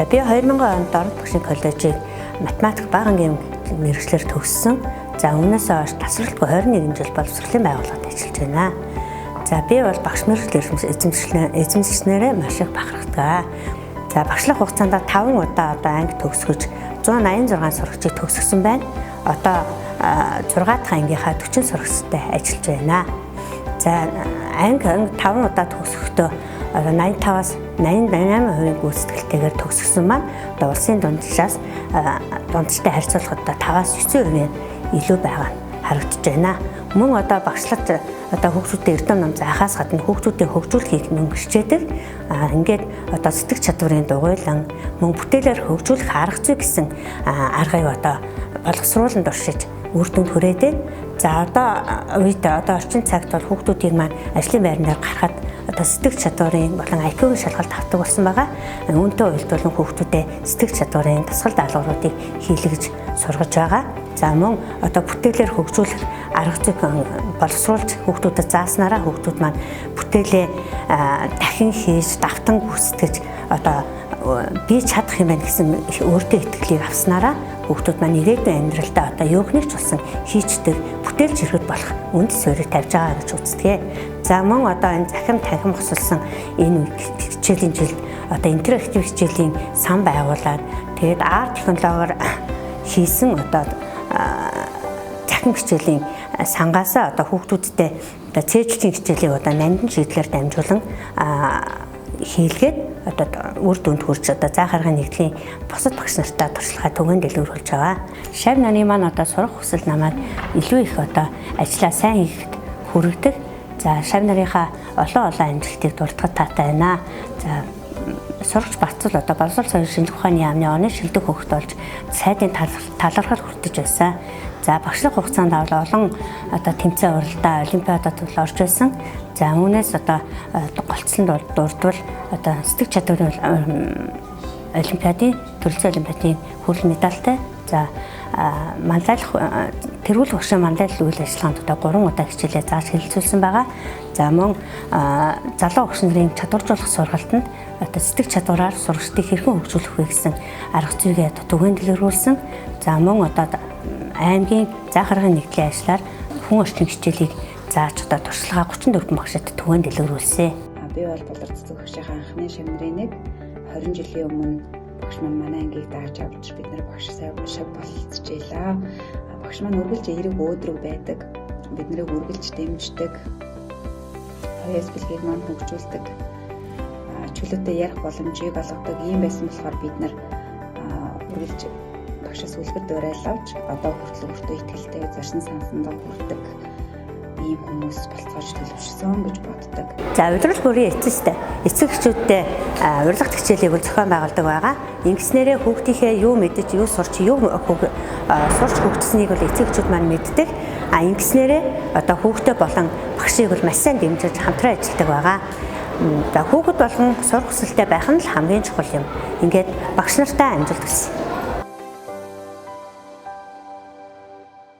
За би 2000 онд Орон багшийн коллежийг математик бага ангийн мэргэжлэр төгссөн. За үүнээс хойш тасралтгүй 21 жил боловсролын байгууллагад ажиллаж байна. За би бол багш мэргэжил эзэмшигчнэрээ маш их бахархдаг. За багшлах хугацаанд 5 удаа анги төгсгөж 186 сурагчийг төгсгсөн байна. Одоо 6 дахь ангийнхаа 40 сурагчтай ажиллаж байна. За анги 5 удаа төгсөхдөө 85-аас 88% гүйцэтгэлтэйгээр төгсгсөн маань одоо улсын дундчтай харьцуулахад 5-аас 9% илүү байгаа нь харагдаж байна. Мөн одоо багшлалт хүүхдүүдэд эрдэм ном заахаас гадна хүүхдүүдийн хөгжүүлэхийг мөн хичээдэг. Ингээд одоо сэтгэх чадварын дугуйлан мөн бүтээлээр хөгжүүлэх арга зүй гэсэн аргыг одоо боловсруулан туршиж үр дүнд хүрээдэг. За одоо орчин цагт бол хүүхдүүдийн маань ажлын байрнаар гарахад одоо сэтгэх чадварын болон IQ-гийн шалгалт авдаг болсон байгаа. Үүнтэй уялдуулан хүүхдүүдэд сэтгэх чадварын дасгал даалгавруудыг хийлгэж сургаж байгаа. За мөн одоо бүтээлээр хөгжүүлэх арга зүйг боловсруулж хүүхдүүдэд зааснараа хүүхдүүд маань бүтээлээ дахин хийж давтан гүйцэтгэж одоо би чадах юм байна гэсэн өөртөө итгэлийг авснараа хүүхдүүд маань ирээдүйн амьдралдаа одоо юухныг ч болсон хийчдэг бүтээлж ирэхэд болох үндэс суурийг тавьж байгаа гэж үздэг. За мөн одоо энэ захин танхим босолсон энэ хичээлийн жилд одоо интерактив хичээлийн сан байгуулад тэгээд арт технологиор хийсэн одоо захин хичээлийн сангаасаа одоо хүүхдүүдтэй одоо цээжлэлийн хичээлийг одоо нандин шийдлэр дамжуулан хийлгээд одоо үр дүнд хүрч одоо заа харгын нэгдлийн бусад багш нартай туршлагаа түгээн дэлгэрүүлж байгаа. Шав нарийн маань одоо сурах хүсэл намайг илүү их одоо ажлаа сайн хийхэд хүргэдэг. За шав нарийнхаа олон амжилтыг дурдахад таатай байна. За сурагч Батцал одоо боловсрол соёлын шинжлэх ухааны яамны оны шилдэг хөгт болж сайдын талархал хүртэж байсан. За багшлах хугацаанд олон одоо тэмцээн уралдаа олимпиадад орж байсан. За үүнээс одоо голцлон дурдвал одоо сэтгэх чадварын олимпиадын төрөлцөө олимпиадын хүрэл медальтай. За манлайлах тэргүүл багшийн манлайлал үйл ажиллагаанд одоо 3 удаа хичээлээ зааж хэлэлцүүлсэн байгаа. За мөн залуу багш нарын чадваржуулах сургалтанд одоо сэтгэх чадвараар сурагчдыг хэрхэн хөгжүүлэх вэ гэсэн арга зүйгээ одоо түгээн дэлгэрүүлсэн. За мөн одоо аймгийн заа харгын нэгдлийн ажлаар хүн орчин хичээлийг зааж одоо туршлагаа 34 багшид түгээн дэлгэрүүлсэн. Би бол Булар цэцэг багшийн анхны шавнарын нэг 20 жилийн өмнө багш манай ангийг дааж авч бид нар багш шав болцчихлаа. Багш маань үргэлж эерэг өөдрөг байдаг. Бид нарыг үргэлж дэмждэг. Ояс бэлгийг маань хөгжүүлдэг. Чөлөөтэй ярих боломжийг олгодог. Ийм байсан болохоор бид нар үргэлж багшаас үлгэр дуурайл авч одоо хүртэл өөртөө итгэлтэй зарсан сансандаа хүрдэг ийм хүмүүс болцоож төлөвшсөн гэж боддог. За удирдал бүрийн эцэстэй эцэг эхчүүдтэй урилга хичээлийг зохион байгуулдаг байгаа. Ингэснээрээ хүүхдийнхээ юу мэдэж, юу сурч, юу сурч хөгжсөнийг бол эцэг эхчүүд маань мэддэг. Ингэснээрээ одоо хүүхдээ болон багшийг бол маш сайн дэмжиж хамтран ажилладаг байгаа. За хүүхэд болгон сурах хүсэлтэй байх нь л хамгийн чухал юм. Ингээд багш нартай амжилт хүсье.